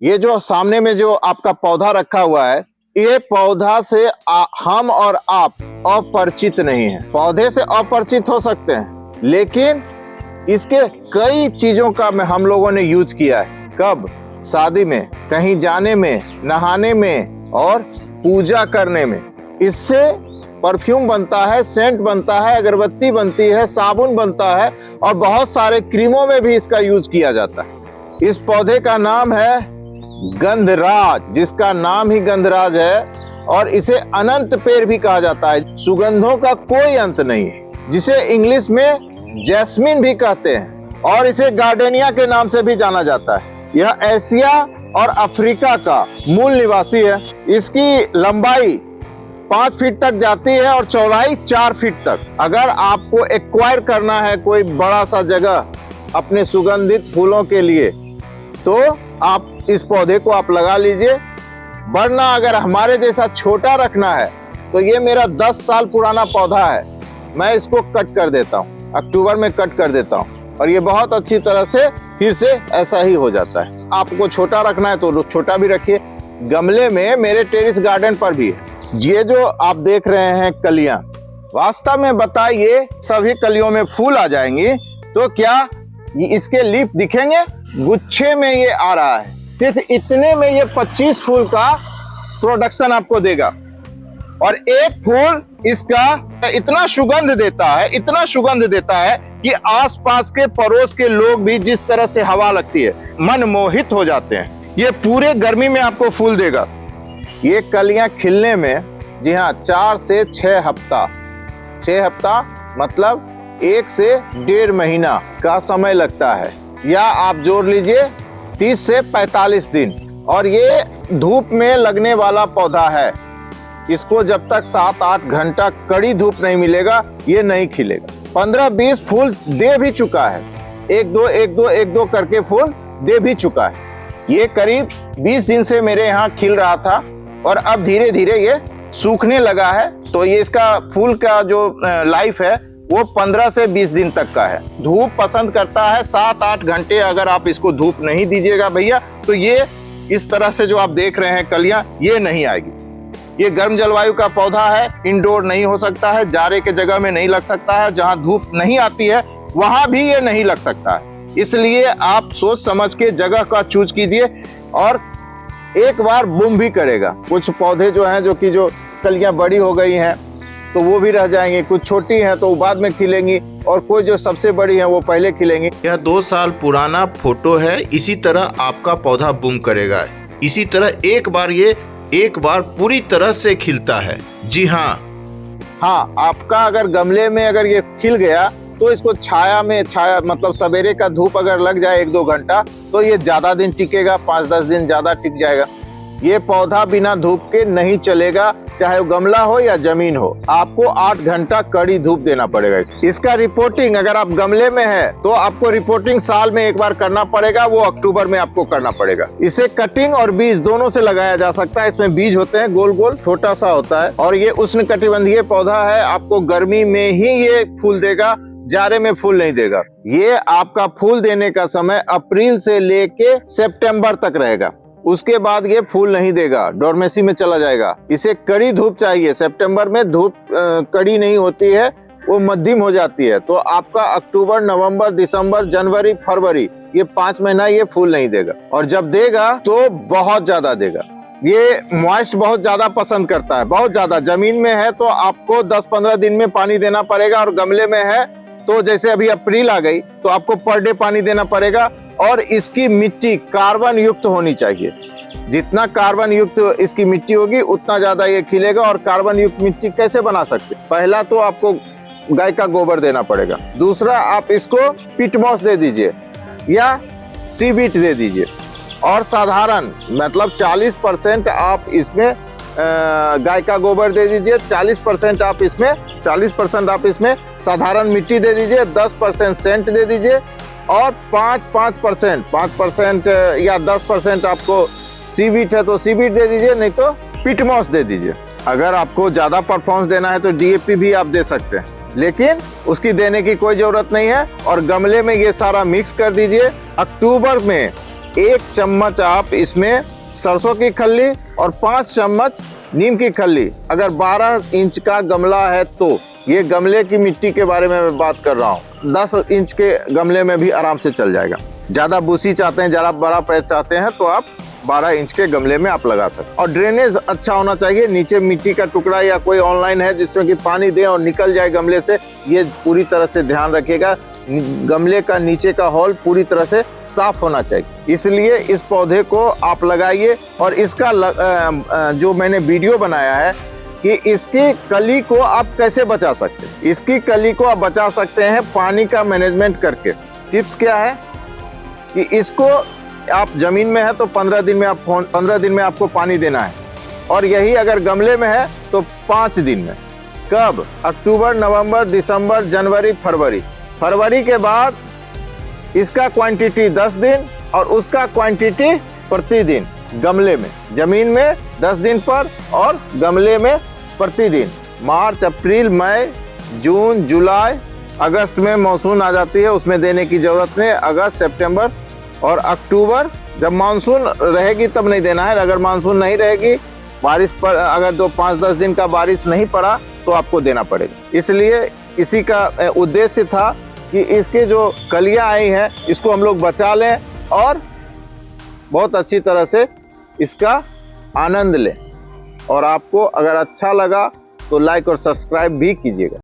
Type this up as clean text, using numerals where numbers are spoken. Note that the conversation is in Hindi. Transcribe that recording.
ये जो सामने में जो आपका पौधा रखा हुआ है, ये पौधा से हम और आप अपरिचित नहीं है। पौधे से अपरिचित हो सकते हैं, लेकिन इसके कई चीजों का हम लोगों ने यूज किया है। कब? शादी में, कहीं जाने में, नहाने में और पूजा करने में। इससे परफ्यूम बनता है, सेंट बनता है, अगरबत्ती बनती है, साबुन बनता है और बहुत सारे क्रीमों में भी इसका यूज किया जाता है। इस पौधे का नाम है गंधराज, जिसका नाम ही गंधराज है, और इसे अनंत पेड़ भी कहा जाता है। सुगंधों का कोई अंत नहीं है, जिसे इंग्लिश में जैस्मिन भी कहते हैं, और इसे गार्डेनिया के नाम से भी जाना जाता है। यह एशिया और अफ्रीका का मूल निवासी है। इसकी लंबाई 5 फीट तक जाती है और चौड़ाई 4 फीट तक। अगर आपको एक्वायर करना है कोई बड़ा सा जगह अपने सुगंधित फूलों के लिए, तो आप इस पौधे को आप लगा लीजिए। वरना अगर हमारे जैसा छोटा रखना है तो ये मेरा 10 साल पुराना पौधा है, मैं इसको कट कर देता हूँ, अक्टूबर में कट कर देता हूँ, और ये बहुत अच्छी तरह से फिर से ऐसा ही हो जाता है। आपको छोटा रखना है तो छोटा भी रखिए। गमले में मेरे टेरेस गार्डन पर भी है। ये जो आप देख रहे हैं कलियां, वास्तव में बताइए सभी कलियों में फूल आ जाएंगी तो क्या इसके लीफ दिखेंगे? गुच्छे में ये आ रहा है। सिर्फ इतने में ये 25 फूल का प्रोडक्शन आपको देगा, और एक फूल इसका इतना सुगंध देता है, इतना सुगंध देता है कि आसपास के पड़ोस के लोग भी जिस तरह से हवा लगती है मनमोहित हो जाते हैं। ये पूरे गर्मी में आपको फूल देगा। ये कलियां खिलने में, जी हाँ, 4 से 6 हफ्ता, 6 हफ्ता मतलब 1 से 1.5 महीना का समय लगता है, या आप जोड़ लीजिए 30 से 45 दिन। और ये धूप में लगने वाला पौधा है। इसको जब तक 7-8 घंटा कड़ी धूप नहीं मिलेगा, ये नहीं खिलेगा। 15-20 फूल दे भी चुका है, 1-2 करके फूल दे भी चुका है। ये करीब 20 दिन से मेरे यहाँ खिल रहा था, और अब धीरे धीरे ये सूखने लगा है। तो ये इसका फूल का जो लाइफ है वो 15 से 20 दिन तक का है। धूप पसंद करता है 7-8 घंटे। अगर आप इसको धूप नहीं दीजिएगा भैया, तो ये इस तरह से जो आप देख रहे हैं कलियां, ये नहीं आएगी। ये गर्म जलवायु का पौधा है, इंडोर नहीं हो सकता है, जाड़े के जगह में नहीं लग सकता है, जहां धूप नहीं आती है वहां भी ये नहीं लग सकता है। इसलिए आप सोच समझ के जगह का चूज कीजिए, और एक बार बूम भी करेगा। कुछ पौधे जो हैं, जो कलियां बड़ी हो गई हैं तो वो भी रह जाएंगी, कुछ छोटी हैं तो बाद में खिलेंगी, और कोई जो सबसे बड़ी है वो पहले खिलेंगी। यह 2 साल पुराना फोटो है। इसी तरह आपका पौधा बूम करेगा। इसी तरह एक बार पूरी तरह से खिलता है। जी हाँ, आपका अगर गमले में अगर ये खिल गया तो इसको छाया मतलब सवेरे का धूप अगर लग जाए 1-2 घंटा, तो ये ज्यादा दिन टिकेगा, 5-10 दिन ज्यादा टिक जाएगा। ये पौधा बिना धूप के नहीं चलेगा, चाहे वो गमला हो या जमीन हो। आपको 8 घंटा कड़ी धूप देना पड़ेगा। इसका रिपोर्टिंग अगर आप गमले में है तो आपको रिपोर्टिंग साल में एक बार करना पड़ेगा, वो अक्टूबर में आपको करना पड़ेगा। इसे कटिंग और बीज दोनों से लगाया जा सकता है। इसमें बीज होते हैं, गोल गोल छोटा सा होता है, और ये उष्णकटिबंधीय पौधा है। आपको गर्मी में ही ये फूल देगा, जाड़े में फूल नहीं देगा। ये आपका फूल देने का समय अप्रैल से लेके सितंबर तक रहेगा। उसके बाद ये फूल नहीं देगा, डोरमेसी में चला जाएगा। इसे कड़ी धूप चाहिए। सितंबर में धूप कड़ी नहीं होती है, वो मध्यम हो जाती है। तो आपका अक्टूबर, नवंबर, दिसंबर, जनवरी, फरवरी, ये 5 महीना ये फूल नहीं देगा। और जब देगा तो बहुत ज्यादा देगा। ये मॉइस्ट बहुत ज्यादा पसंद करता है, बहुत ज्यादा। जमीन में है तो आपको 10-15 दिन में पानी देना पड़ेगा, और गमले में है तो जैसे अभी अप्रैल आ गई तो आपको पर डे पानी देना पड़ेगा। और इसकी मिट्टी कार्बन युक्त होनी चाहिए। जितना कार्बन युक्त इसकी मिट्टी होगी उतना ज्यादा ये खिलेगा। और कार्बन युक्त मिट्टी कैसे बना सकते? पहला तो आपको गाय का गोबर देना पड़ेगा। दूसरा, आप इसको पिटमॉस दे दीजिए या सीबीट दे दीजिए। और साधारण मतलब 40% आप इसमें गाय का गोबर दे दीजिए, 40% आप इसमें साधारण मिट्टी दे दीजिए, 10% सेंट दे दीजिए, और 5% या 10% आपको सीबीट है तो सीबीट दे दीजिए, नहीं तो पिटमॉस दे दीजिए। अगर आपको ज्यादा परफॉर्मेंस देना है तो डीएपी भी आप दे सकते हैं, लेकिन उसकी देने की कोई जरूरत नहीं है। और गमले में ये सारा मिक्स कर दीजिए। अक्टूबर में 1 चम्मच आप इसमें सरसों की खल्ली और 5 चम्मच नीम की खल्ली, अगर 12 इंच का गमला है तो, ये गमले की मिट्टी के बारे में मैं बात कर रहा हूँ, 10 इंच के गमले में भी आराम से चल जाएगा। ज़्यादा बूसी चाहते हैं, ज़्यादा बड़ा पेड़ चाहते हैं तो आप 12 इंच के गमले में आप लगा सकते हैं। और ड्रेनेज अच्छा होना चाहिए, नीचे मिट्टी का टुकड़ा या कोई ऑनलाइन है जिसमें कि पानी दे और निकल जाए गमले से, ये पूरी तरह से ध्यान रखिएगा। गमले का नीचे का होल पूरी तरह से साफ होना चाहिए। इसलिए इस पौधे को आप लगाइए। और इसका जो मैंने वीडियो बनाया है कि इसकी कली को आप कैसे बचा सकते हैं। इसकी कली को आप बचा सकते हैं पानी का मैनेजमेंट करके। टिप्स क्या है कि इसको आप जमीन में है तो 15 दिन में आपको पानी देना है, और यही अगर गमले में है तो 5 दिन में। कब? अक्टूबर, नवंबर, दिसंबर, जनवरी, फरवरी के बाद इसका क्वांटिटी 10 दिन और उसका क्वांटिटी प्रतिदिन। गमले में, जमीन में 10 दिन पर और गमले में प्रतिदिन। मार्च, अप्रैल, मई, जून, जुलाई, अगस्त में मानसून आ जाती है, उसमें देने की जरूरत नहीं। अगस्त, सितंबर और अक्टूबर, जब मानसून रहेगी तब नहीं देना है। अगर मानसून नहीं रहेगी, बारिश पर अगर 5-10 दिन का बारिश नहीं पड़ा तो आपको देना पड़ेगा। इसलिए इसी का उद्देश्य था कि इसके जो कलियां आई हैं इसको हम लोग बचा लें और बहुत अच्छी तरह से इसका आनंद लें। और आपको अगर अच्छा लगा तो लाइक और सब्सक्राइब भी कीजिएगा।